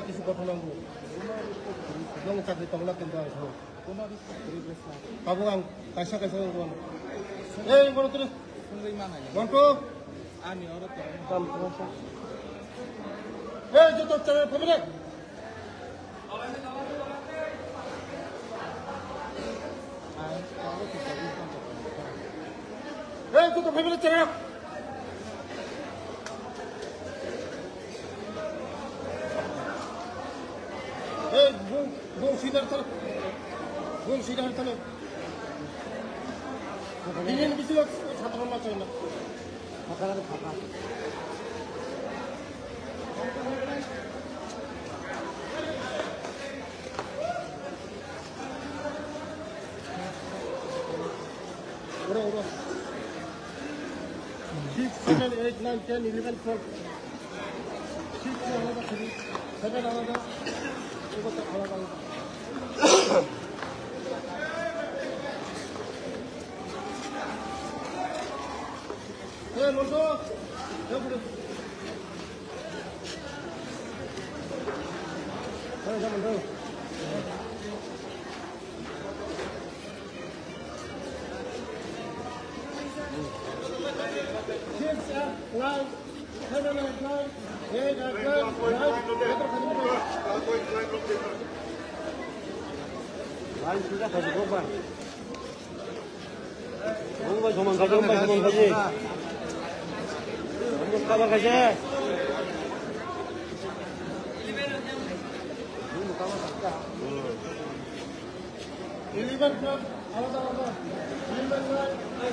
কিছু কথা নাঙ্গু dong cari tolong nak tembak itu kamu ang kaisa mana terus wanto ani orang jatuh cara pemilik jatuh pemilik cara Bung sidar tanah. Ini bisa satu rumah cina. Makanan apa? Urut. 6, 7, 8, 9, 10, 11, 12. 6 alada 3, 7 alada. 이것도 알아봐. 네, 먼저 여기로. 먼저. 9, 10, 11, 가지고 봐. 뭔가 도망가지. 뭔가 가봐가지. 너무 까먹었다. 1, 2번 클럽, 알아다. 1번 클럽, 2번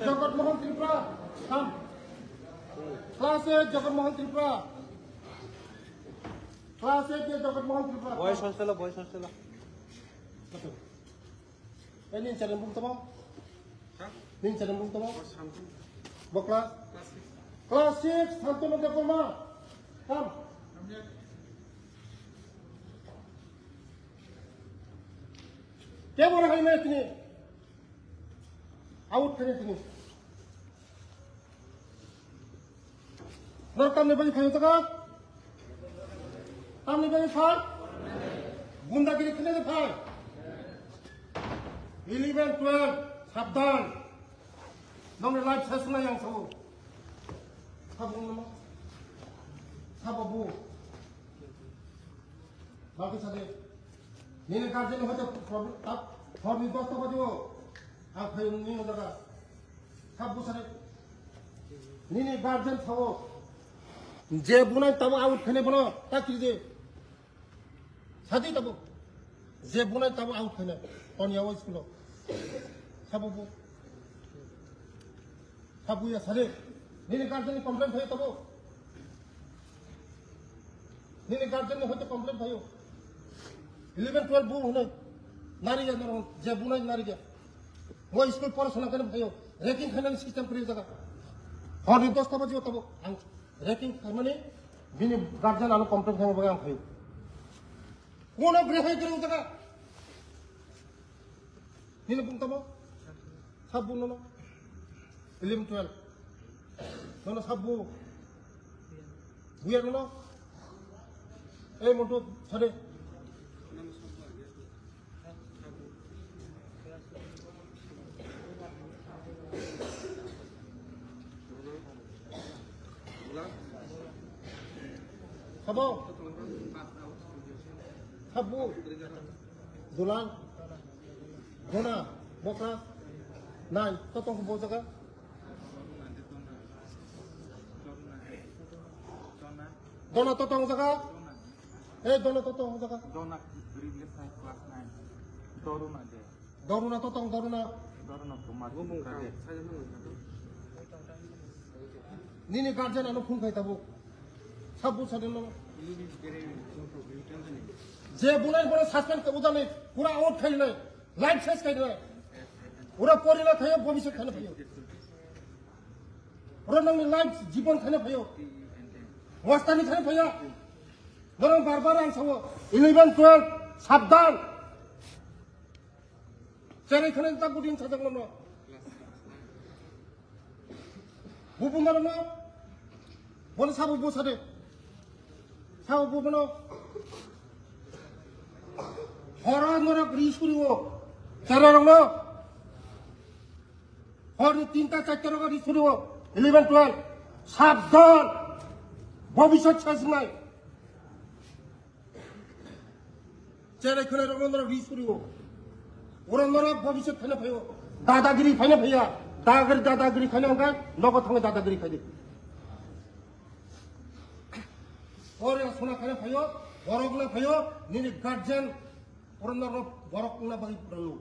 জগৎমোহন Tripura ক্লাসে জগৎমোহন ত্রিপুরা বয়স হচ্ছিল এই নিন channel বুঝতে বকলা class 6 Shantanu Debbarma কাম কে বড় হয় না তিনি आउट करें तुम्हें नर काम नहीं खाई तो का काम नहीं खाई गुंडागिरी खेले तो खाई 11, 12 सावधान नौने life session yang tahu sabung nama sababu bagi sade ini karjanya hoja problem dosta badiwo आप नहीं होगा सब बुसारे नहीं गार्जियन था वो जे बुना तब आउट खेने बनो ताकि जे शादी तब जे बुना तब आउट खेने कौन या वो स्कूलो सब ये सारे नहीं गार्जियन कंप्लेंट है तब नहीं गार्जियन ने होते कंप्लेंट है 11, 12 बु होने नारी जा जे बुना नारी जा Mau school পড়াশোনা কেন ভাইও রেকিং খাইনানি সিস্টেম করে জায়গা হরনি 10টা বাজিও তব আं রেকিং খাইমানি बिनि गार्जेन आनो कमप्लेन खालामो आं भाइयो कोन ग्रेहाय गोरों जायगा निनो बुंतामो साब बुंनो 11 12 ननो साबु बुया ननो ए मोटो छडे Sabo, Sabu, Dulan, Dona, Boka, Nai, Totong Bozaga, Dona Totong Zaga, Dona Totong Zaga, Dona previous class 9, Doruna there. Doruna Totong Doruna, Doruna Kumar. Nini Guardian and Punkai Tabu. Sabu Sadano. যে বুনাই বড় suspend উদানে পুরা out খাই নাই life শেষ খাই নাই ওরা পরিলা খাইও ভবিষ্যৎ খানে ভাইও ওরা নং লাইফ জীবন খানে ভাইও ওয়াস্তানি খানে ভাইয়া বরং বারবার আং সাবো 11 12 সাবধান চেরে খানে তা গুডিং সাজাগলো না বুবুঙ্গালো না বলে সাবু বসাদে সাবু বুবনো হরনরক রিসুরিও চাররংনো হরি 3টা 4টা রক রিসুরিও 11 12 সাবধান ভবিষ্যৎ শেষ নাই চেরে খনে রংনরক রিসুরিও ওরনরক ভবিষ্যৎ খানে ভাইও দাদাগিরি খানে ভাইয়া দাদাগিরি খানে অঙ্কা নগদ থাঙ্গে দাদাগিরি খাইদে ওরে সোনা খানে ভাইও বড়গুলো ভাইও নিনি গার্জেন ওরনর বড়কুনা বাগি পুরালো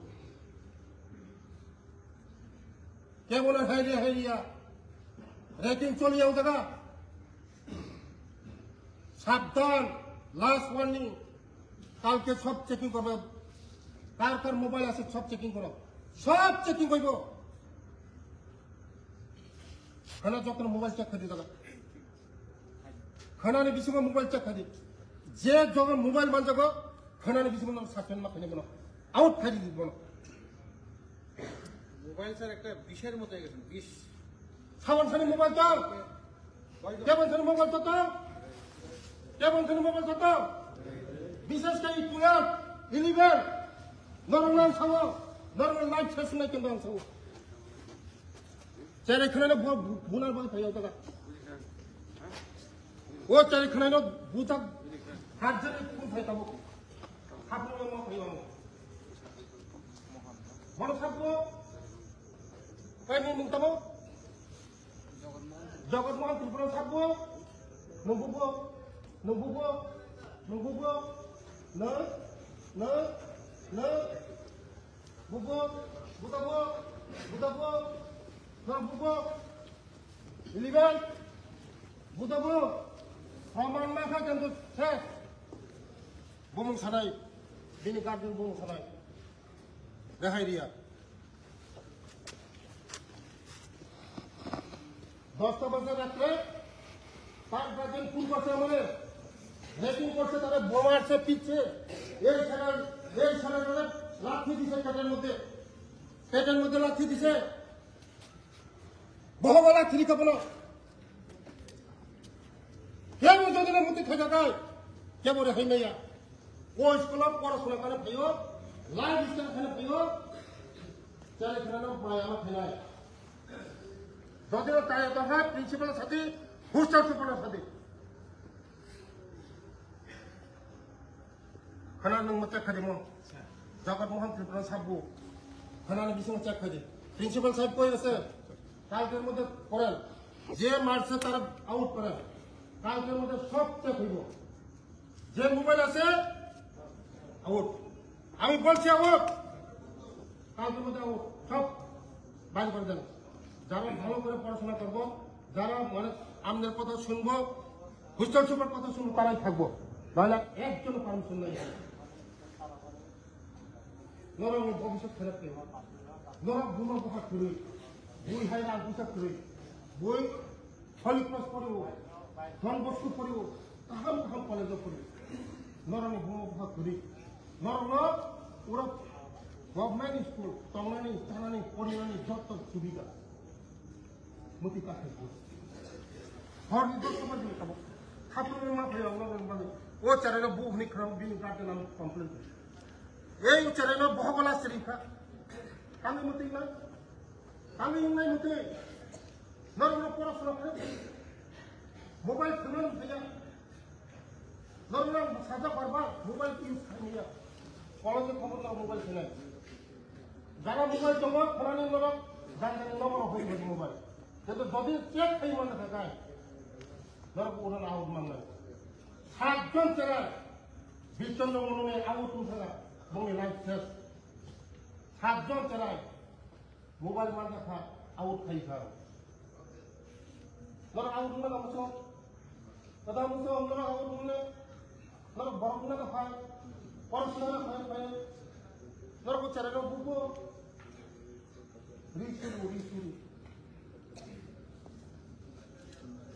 কেমন হাইরিয়া রেটিং চলিয়াও জায়গা সাবধান লাস্ট ওয়ার্নিং কালকে সব চেকিং করবে কার মোবাইল আছে সব চেকিং করো সব চেকিং করব খানা যখন মোবাইল চেক করে দাদা খানানি বিসঙ্গ মোবাইল চেক করে যে যখন মোবাইল মান যাবো খানানি বিসঙ্গ সাসপেন্ড মা খাইনে বলো আউট খাই দিব বলো মোবাইল স্যার একটা বিষের মতো হয়ে গেছে বিষ সাবন খানি মোবাইল দাও কেমন খানি মোবাইল তো কেমন খানি মোবাইল তো বিশেষ করে 12 11 নরমাল সাবো নরমাল লাইফ শেষ নাই কেন সাবো চেরে খানে বুনার বাই ভাইও দাদা ও চারি খানে বুতা হাত ধরে কোন ভাই তাবো খাবো মো ভাইও বড় খাবো কই মুং তাবো জগৎমোহন ত্রিপুরা খাবো নবুবো না বুবো বুতাবো না বুবো ইলিগাল বুতাবো প্রমাণ না থাকে কিন্তু শেষ বুমুং সানাই বিনি গার্জেন বুমুং সানাই রেহাই দিয়া 10টা বাজে রাত্রে তার গার্জেন ফোন করছে আমাদের রেটিং করছে তারা বোমা আছে পিচ্ছে এই সারা লাঠি দিছে পেটের মধ্যে লাঠি দিছে বহু লাঠি খাবো না কেমন যোজনের মধ্যে খেতে গায় কেমন রেহাই নাইয়া ও স্কুল পড়াশোনা করে ভাইও লাইফ স্টাইল খানে ভাইও চাই খানো প্রায় আমার খেলায় যদিও তাই দফা প্রিন্সিপালের সাথে হোস্টেল সুপারের সাথে খানা নং চেক খাদিমো জগৎমোহন ত্রিপুরা সাবু খানানি বিসঙ্গ চেক খাদি প্রিন্সিপাল সাহেব কই আছে কালকের মধ্যে করেন যে মারছে তারা আউট করেন কালকের মধ্যে সব চেক হইব যে মোবাইল আছে আউট আমি বলছি আউট কালকের মধ্যে আউট সব বাইর করে দেন যারা ভালো করে পড়াশোনা করবো যারা মানে আমাদের কথা শুনবো হোস্টেল সুপার কথা শুনবো তারাই থাকবো নাহলে একজন পারমিশন নাই নরম ভবিষ্যৎ খারাপ নরক বুনো পোকা করে বই হাই রাগ পোশাক করে বই হলি ক্রস পড়ব ধন বস্তু পড়ব কাহাম কাহাম কলেজ পড়ব নরনি বুনো পোকা করে নরক ওরা গভর্নমেন্ট স্কুল টংনানি চানানি পরিমানি যত সুবিধা মতি কাছে হর নির্দেশ করে দিতে হবে খাতুন না ভাই অন্য মানে ও চ্যানেলে বুহনি খারাপ দিন কাটে নাম কমপ্লেন এই চ্যানেলে বহগলা শরীফা আমি মতি না আমি নাই মতি নরম পড়াশোনা করে মোবাইল ফোন দিয়া নরম সাজা পারবা মোবাইল ইউজ করিয়া কলেজে খবর না মোবাইল ফোনে যারা মোবাইল জমা ফোনানি নরম জানতে নম্বর হয়ে গেছে মোবাইল কিন্তু যদি চেক খাই মনে থাকায় নরম ওরা আউট মানলে 7 জন চেরা বিচন্দ্র মনে আউট উঠা বঙ্গে লাইফ শেষ 7 জন চেরায় মোবাইল মান দেখা আউট খাই খা নরম আউট না মুসো দাদা মুসো নরম আউট না নরম বড় না খায় পড়াশোনা খায় নরম চেরা বুকো রিসুরি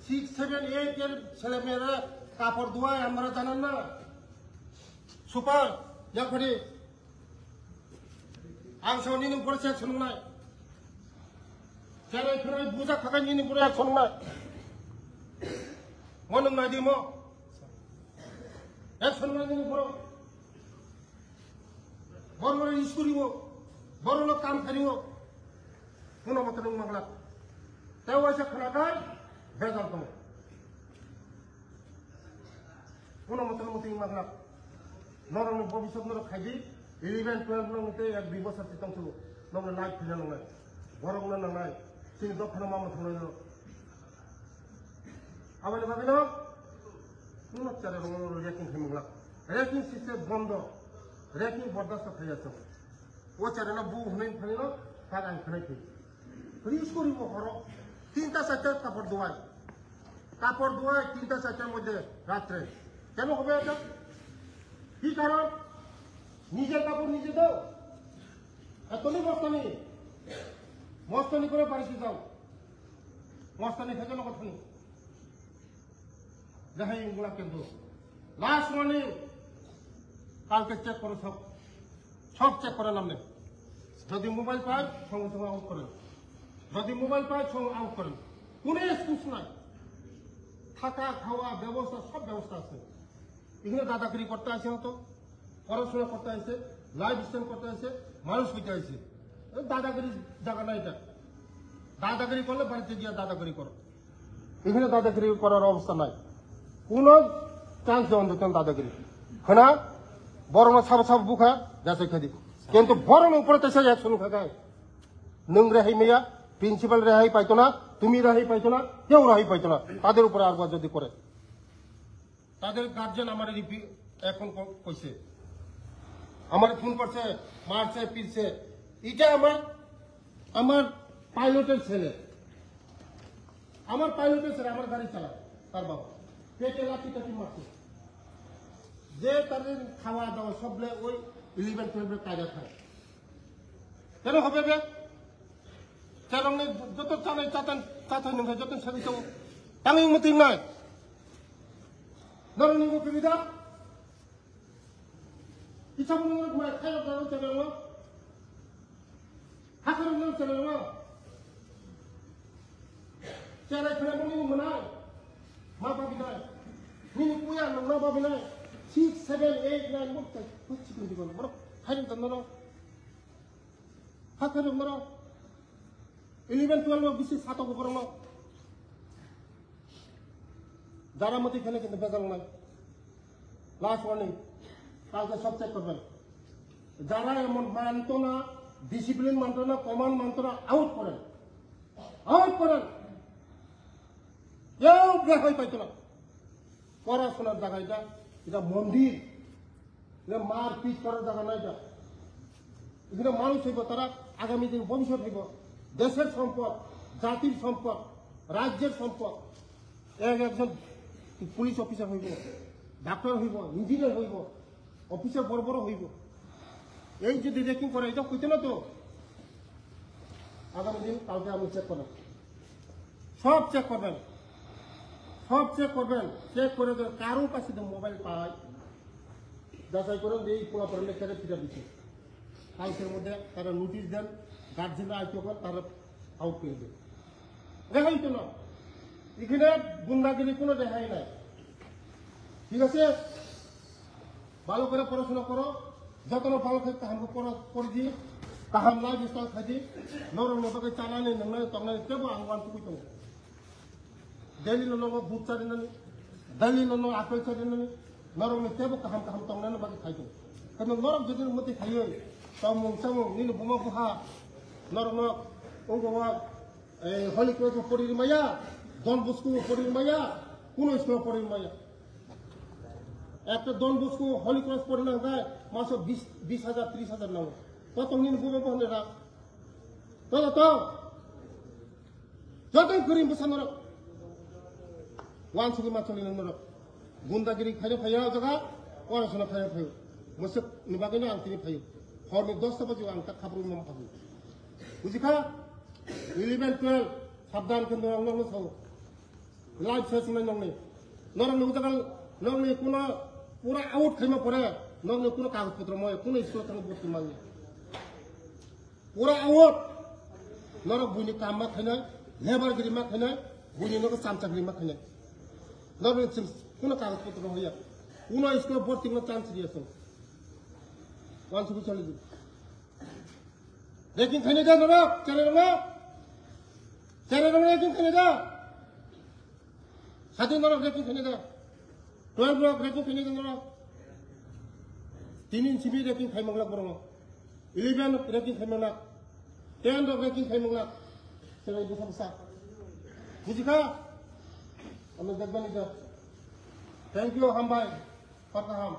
6, 7, 8 এর ছেলে মেয়েরা কাপড় ধোয়ায় আমরা জানেন না সুপার যখন আংশ নিয়ে পড়েছে শুনুন না যারা এখানে বোঝা থাকা নিয়ে পড়ে শুনুন না মনে না দিম এক শুনুন নিয়ে পড়ো বড় বড় স্কুলিব বড় লোক কাম করিব কোনো মতো মাগলা তেও এসে খানা খায় বেজাল তোমার কোনো মতো মতো মাগলা নরম ভবিষ্যৎ নরক খাইদি 11, 12 মতে 1-2 বছর চিন্তা ছিল নরম লাইফ ফিরে নয় বড় গুলো না নাই তিনি দক্ষিণ মামা থাকল আবার ভাবি না কোন চারে রেকিং খাইমুগলা রেকিং সিস্টেম বন্ধ রেকিং বরদাস্ত খাই আছে ও চারে না বউ হনে খাইল তার আই খাই খাই রিস করিব হর 3টা 4টা কাপড় ধোয়ায় 3টা 4টার মধ্যে রাত্রে কেন হবে এটা কি কারণ নিজের কাপড় নিজে দাও এতনি মস্তানি করে বাড়িতে যাও মস্তানি খেতে না কথা নেই যাই এগুলা কিন্তু লাস্ট মর্নিং কালকে চেক করো সব চেক করে নামলে যদি মোবাইল পায় সঙ্গে সঙ্গে আউট করেন যদি মোবাইল পায় সঙ্গে আউট করেন কোনো এক্সকিউজ নাই থাকা খাওয়া ব্যবস্থা সব ব্যবস্থা আছে এখানে দাদাগিরি করতে আসে হতো পড়াশোনা করতে আসে লাইফ স্টাইল করতে আসে মানুষ হইতে আসে দাদাগিরি জায়গা না এটা দাদাগিরি করলে বাড়িতে গিয়ে দাদাগিরি করো এখানে দাদাগিরি করার অবস্থা নাই কোনো চান্স দেওয়া দেন দাদাগিরি হ্যাঁ না বড় না সাব বুখা যাচ্ছে খেদি কিন্তু বড় উপরে তো সে অ্যাকশন খায় নং রেহাই মেয়া প্রিন্সিপাল রেহাই পাইতো না তুমি রেহাই পাইতো না কেউ রেহাই পাইতো না তাদের উপরে আরবার যদি করে তাদের গার্জেন আমার এখন কইছে আমার ফোন করছে মারছে পিরছে এটা আমার পাইলটের ছেলে আমার গাড়ি চালায় তার বাবা পেটে লাঠি টাঠি মারছে যে তাদের খাওয়া দাওয়া সবলে ওই 11, 12 কাজা খায় কেন হবে বে কেন যত চালাই চাচাই নেই যত সারি তো তামি মতি নয় নরনিঙ্গ সুবিধা ইচ্ছা মনে ঘুরে খাইল দাও চলে না হাতের নিয়ে চলে না চেরাই ফেলে মনে মনায় মা বাবি নয় নিনি পুয়া না বাবি নয় 6, 7, 8, 9 বলতে হচ্ছে কিন্তু বড় খাইল তো না হাতের মরা 11, 12 বেশি 7 উপরে না যারা মতি খেলে কিন্তু বেজাল নাই লাস্ট ওয়ার্নিং কালকে সব চেক করবেন যারা এমন মানত না ডিসিপ্লিন মানত না কমান্ড মানত না আউট করেন কেউ রেহাই পাইতো না পড়াশোনার জায়গা এটা মন্দির এটা মার পিট করার জায়গা না এখানে মানুষ হইব তারা আগামী দিন ভবিষ্যৎ হইব দেশের সম্পদ জাতির সম্পদ রাজ্যের সম্পদ একজন পুলিশ অফিসার হইব ডাক্তার হইব ইঞ্জিনিয়ার হইব অফিসার বড় বড় হইব এই যদি রেকিং করে এটা কইতে না তো আগামী দিন কালকে আপনি চেক করবেন, সব চেক করবেন, সব চেক করবেন। চেক করে কারো কাছে মোবাইল পায় যাচাই করেন যে এই পোলাপারের লেখারে ফিরে দিচ্ছে। কালকের মধ্যে তারা নোটিশ দেন, গার্জেনরা আইতে করেন, তারা আউট করে দেন। রেহাই তো না, এখানে গুন্ডাগিরি কোনো রেহাই নাই। ঠিক আছে, ভালো করে পড়াশোনা করো, যত ভালো খাই তাহাম করে দিই, তাহাম না বিস্তার খাই দিই, নরম নতকে চালানি নয় তখন কেবো আঙ্গান টুকুই তো daily no buat cari nani, daily no apel cari nani, norong ni tebo kaham tong nani bagi kayu. Karena norong jadi mati kayu, samung ni buma buha, norong onggowa Holy Cross pori maya, Don Bosco pori maya, kuno iskul pori maya. একটা Don Bosco Holy Cross pori nang kai, masuk 20,000 30,000 nang. Potong ni buma buha nera, to, jatuh kirim pesan norong. Wan sugi macam ini nurut, gundagiri kaya kaya jaga, orang sana kaya kaya, masuk nibagina angkini kaya, hormat dosa baju angkat kabur memang kabur. Ujika, 11-12, sabdan kena orang tahu, live session orang ni, orang ni ujagal, orang ni kuna pura out kaya pura, orang ni kuna kagus putra moy, kuna isu tang buat kimanya, pura out, orang bunyi kamak kena, lebar giri mak kena, bunyi orang samcak giri mak kena. Nabi kuna kagus putra hoya, kuna iskul buat tinggal chance dia so. Wan suku cari tu. Lekin kene dah narak, cari lekin kene dah. Satu narak lekin kene dah. 12 narak lekin kene dah narak. 3 CB lekin kaya mengelak borong. 11 lekin kaya mengelak. 10 narak lekin kaya mengelak. Cerai besar. Bujika. Kami দেখবেন এটা। Thank you হাম ভাই, কথা হাম।